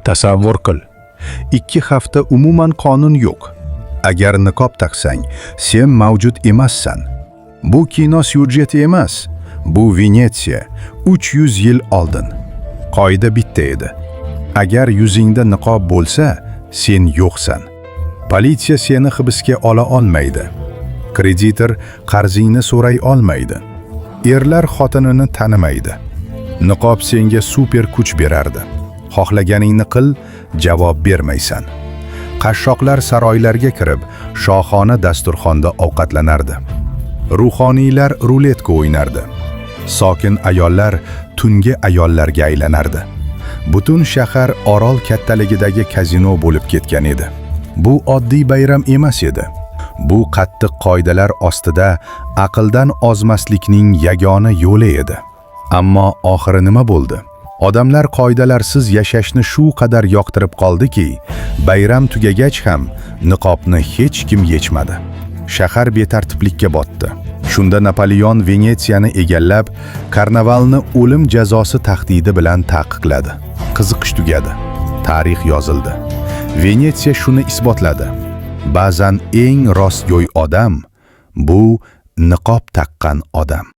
Tasavvur qil, 2 hafta umuman qonun yo'q. Agar niqob taqsang, sen mavjud emassan. Bu kino syujeti emas, bu Venetsiya 300 yil oldin. Qoida bitta edi. Agar yuzingda niqob bo'lsa, sen yo'qsan. Politsiya seni hibsga ola olmaydi. Kreditor qarzingni so'ray olmaydi. Erlar xotinini tanimaydi. Niqob senga super kuch berardi. Xohlaganingni qil, javob bermaysan. Qashshoqlar saroylarga kirib, shohona dasturxonda ovqatlanardi. Ruhoniylar ruletka o'ynardi. Sokin ayollar tungi ayollarga aylanardi. Butun shahar orol kattaligidagi kazino bo'lib ketgan edi. Bu oddiy bayram emas edi. Bu qattiq qoidalar ostida aqldan ozmaslikning yagona yo'li edi. Ammo oxiri nima bo'ldi? Odamlar qoidalarsiz yashashni shu qadar yoqtirib qoldiki, bayram tugagach ham niqobni hech kim yechmadi. Shahar betartiblikka botdi. Shunda Napoleon Venetsiyani egallab, karnavalni o'lim jazosi tahdidi bilan taqiqladi. Qiziqish tugadi. Tarix yozildi. Venetsiya shuni isbotladi. Ba'zan eng rostgo'y odam bu niqob taqqan odam.